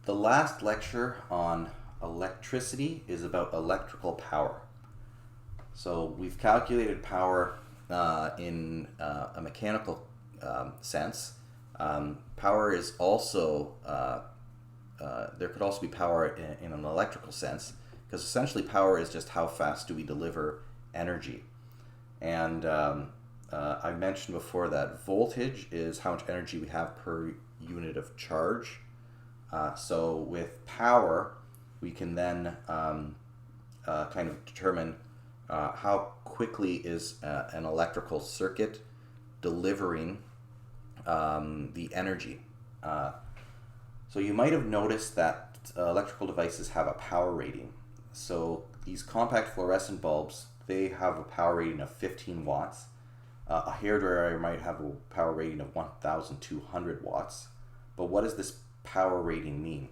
The last lecture on electricity is about electrical power. So we've calculated power in a mechanical sense. Power is also, there could also be power in an electrical sense, because essentially power is just how fast do we deliver energy. And I mentioned before that voltage is how much energy we have per unit of charge. So with power, we can then kind of determine how quickly is an electrical circuit delivering the energy. So you might have noticed that electrical devices have a power rating. So these compact fluorescent bulbs, they have a power rating of 15 watts. A hairdryer might have a power rating of 1,200 watts. But what does this power rating mean?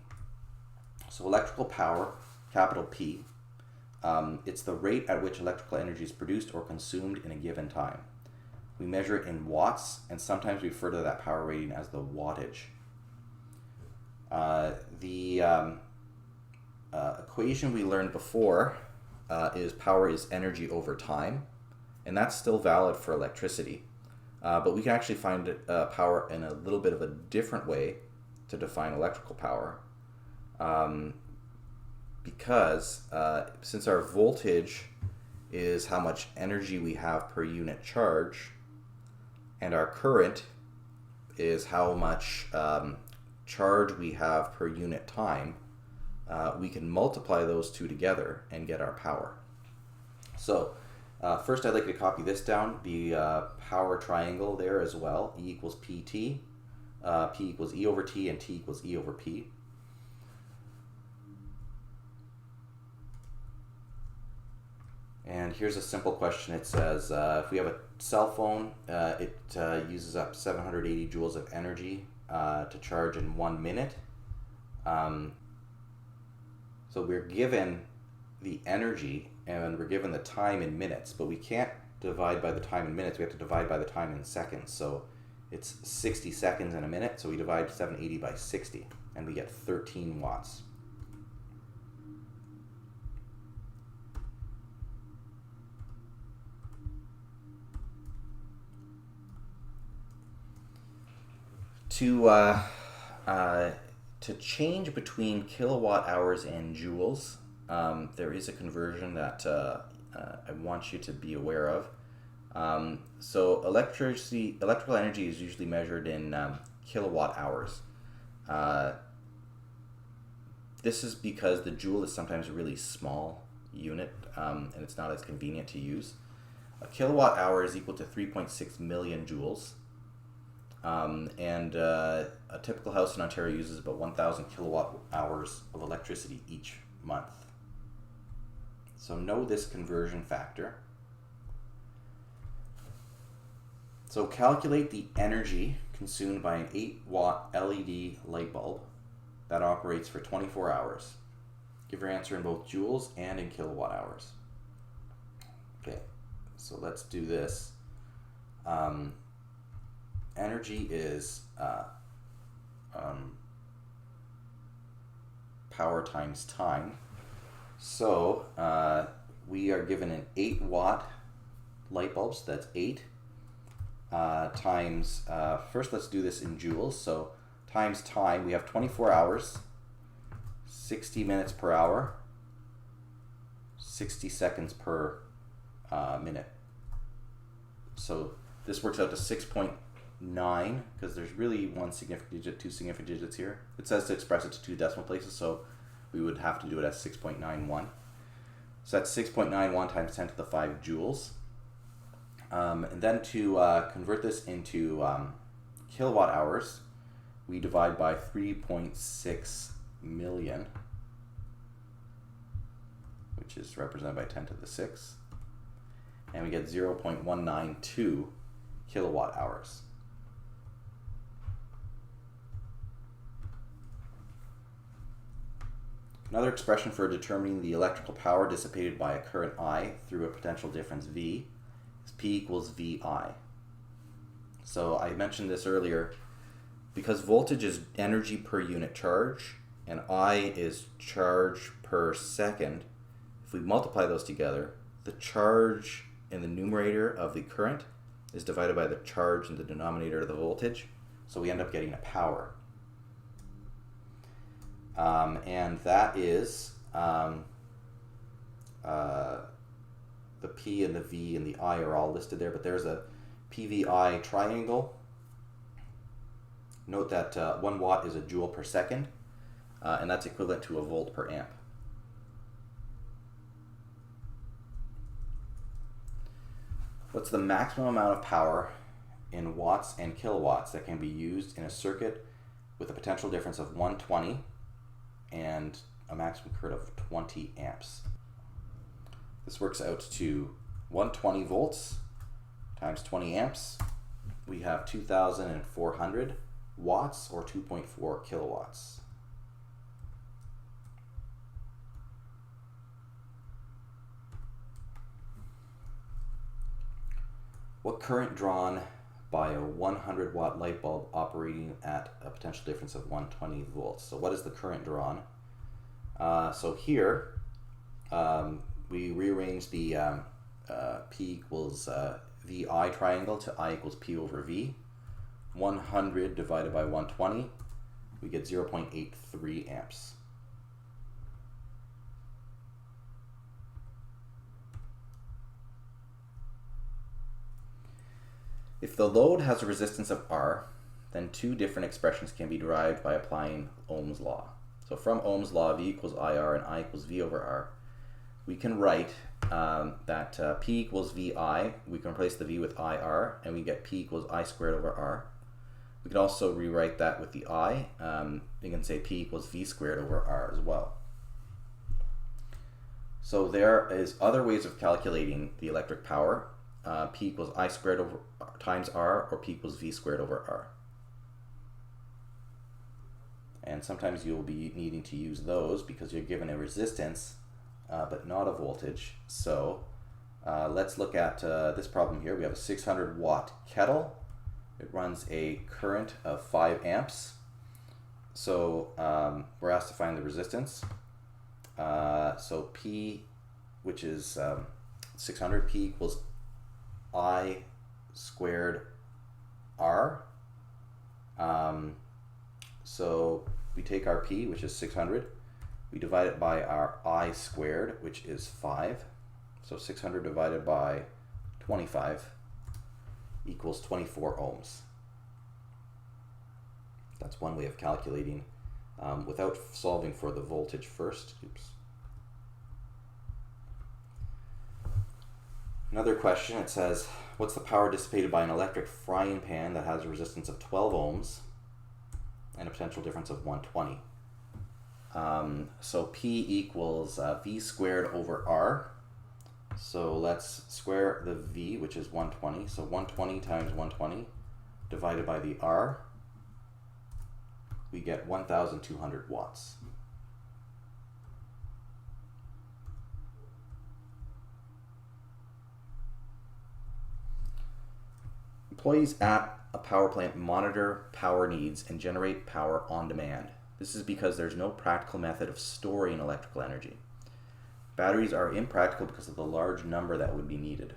So electrical power, capital P, it's the rate at which electrical energy is produced or consumed in a given time. We measure it in watts, and sometimes we refer to that power rating as the wattage. The equation we learned before is power is energy over time, and that's still valid for electricity. But we can actually find power in a little bit of a different way to define electrical power, because since our voltage is how much energy we have per unit charge, and our current is how much charge we have per unit time, we can multiply those two together and get our power. So first I'd like to copy this down, the power triangle there as well. E equals PT, P equals E over T, and T equals E over P. And here's a simple question. It says if we have a cell phone, it uses up 780 joules of energy to charge in 1 minute. So we're given the energy and we're given the time in minutes, but we can't divide by the time in minutes. We have to divide by the time in seconds. So it's 60 seconds in a minute, so we divide 780 by 60 and we get 13 watts. To change between kilowatt hours and joules, there is a conversion that I want you to be aware of. So electrical energy is usually measured in kilowatt hours. This is because the joule is sometimes a really small unit, and it's not as convenient to use. A kilowatt hour is equal to 3.6 million joules. And a typical house in Ontario uses about 1,000 kilowatt hours of electricity each month. So know this conversion factor. So calculate the energy consumed by an 8-watt LED light bulb that operates for 24 hours. Give your answer in both joules and in kilowatt hours. Okay, so let's do this. Energy is power times time. So we are given an 8-watt light bulb, so that's 8 times, first let's do this in joules. So times time, we have 24 hours, 60 minutes per hour, 60 seconds per minute. So this works out to 6.9, because there's really one significant digit, two significant digits here. It says to express it to 2 decimal places, so we would have to do it as 6.91. So that's 6.91 times 10 to the 5 joules. And then to convert this into kilowatt hours, we divide by 3.6 million, which is represented by 10 to the 6, and we get 0.192 kilowatt hours. Another expression for determining the electrical power dissipated by a current I through a potential difference V is P equals VI. So I mentioned this earlier, because voltage is energy per unit charge and I is charge per second. If we multiply those together, the charge in the numerator of the current is divided by the charge in the denominator of the voltage. So we end up getting a power. And that is the P and the V and the I are all listed there, but there's a PVI triangle. Note that 1 watt is a joule per second, and that's equivalent to a volt per amp. What's the maximum amount of power in watts and kilowatts that can be used in a circuit with a potential difference of 120 and a maximum current of 20 amps? This works out to 120 volts times 20 amps. We have 2,400 watts, or 2.4 kilowatts. What current drawn by a 100 watt light bulb operating at a potential difference of 120 volts? So what is the current drawn? So here we rearrange the P equals VI triangle to I equals P over V. 100 divided by 120, we get 0.83 amps. If the load has a resistance of R, then two different expressions can be derived by applying Ohm's law. So from Ohm's law, V equals IR and I equals V over R, we can write that P equals VI. We can replace the V with IR, and we get P equals I squared over R. We can also rewrite that with the I. We can say P equals V squared over R as well. So there is other ways of calculating the electric power. P equals I squared over times R, or P equals V squared over R. And sometimes you'll be needing to use those because you're given a resistance but not a voltage. So let's look at this problem here. We have a 600 watt kettle. It runs a current of 5 amps. So we're asked to find the resistance. So P, which is 600, P equals I squared R. So we take our P, which is 600, we divide it by our I squared, which is 5. So 600 divided by 25 equals 24 ohms. That's one way of calculating without solving for the voltage first. Oops. Another question, it says, what's the power dissipated by an electric frying pan that has a resistance of 12 ohms and a potential difference of 120? So P equals V squared over R. So let's square the V, which is 120. So 120 times 120 divided by the R, we get 1,200 watts. Employees at a power plant monitor power needs and generate power on demand. This is because there's no practical method of storing electrical energy. Batteries are impractical because of the large number that would be needed.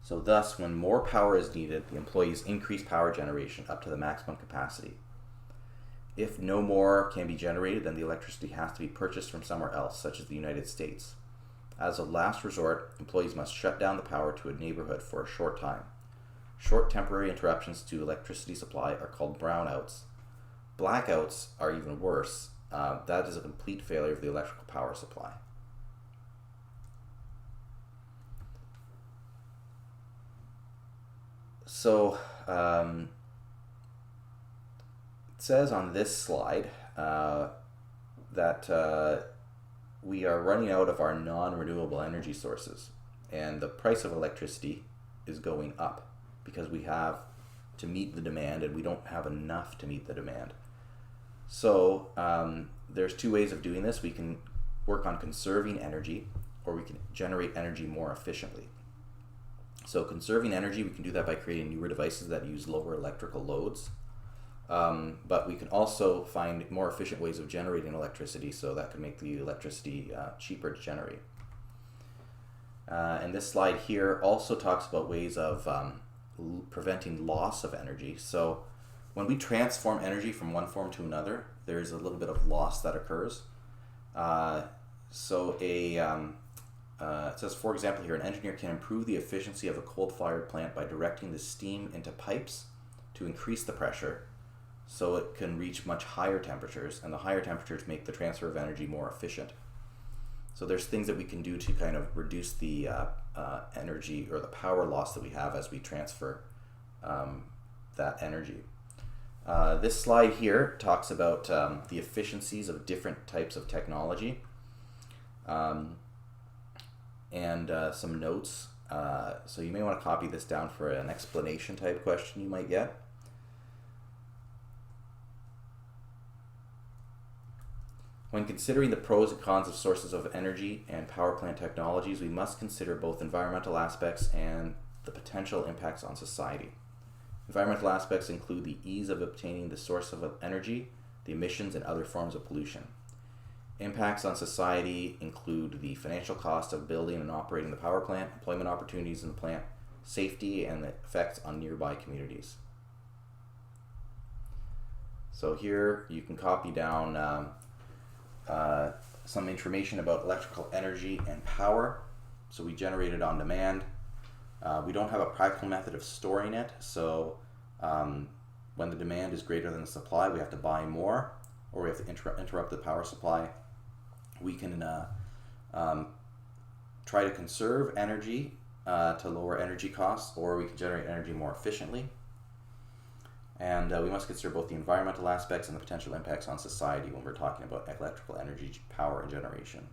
So thus, when more power is needed, the employees increase power generation up to the maximum capacity. If no more can be generated, then the electricity has to be purchased from somewhere else, such as the United States. As a last resort, employees must shut down the power to a neighborhood for a short time. Short temporary interruptions to electricity supply are called brownouts. Blackouts are even worse. That is a complete failure of the electrical power supply. So it says on this slide that we are running out of our non-renewable energy sources, and the price of electricity is going up because we have to meet the demand and we don't have enough to meet the demand. So there's two ways of doing this. We can work on conserving energy, or we can generate energy more efficiently. So conserving energy, we can do that by creating newer devices that use lower electrical loads. but we can also find more efficient ways of generating electricity, so that could make the electricity cheaper to generate. And this slide here also talks about ways of preventing loss of energy. So when we transform energy from one form to another, there's a little bit of loss that occurs. It says, for example, here, an engineer can improve the efficiency of a coal-fired plant by directing the steam into pipes to increase the pressure so it can reach much higher temperatures, and the higher temperatures make the transfer of energy more efficient. So there's things that we can do to kind of reduce the energy or the power loss that we have as we transfer that energy. This slide here talks about the efficiencies of different types of technology. And some notes. So you may want to copy this down for an explanation type question you might get. When considering the pros and cons of sources of energy and power plant technologies, we must consider both environmental aspects and the potential impacts on society. Environmental aspects include the ease of obtaining the source of energy, the emissions, and other forms of pollution. Impacts on society include the financial cost of building and operating the power plant, employment opportunities in the plant, safety, and the effects on nearby communities. So here you can copy down some information about electrical energy and power. So we generate it on demand. We don't have a practical method of storing it, so when the demand is greater than the supply, we have to buy more, or we have to interrupt the power supply. We can try to conserve energy to lower energy costs, or we can generate energy more efficiently. And we must consider both the environmental aspects and the potential impacts on society when we're talking about electrical energy, power, and generation.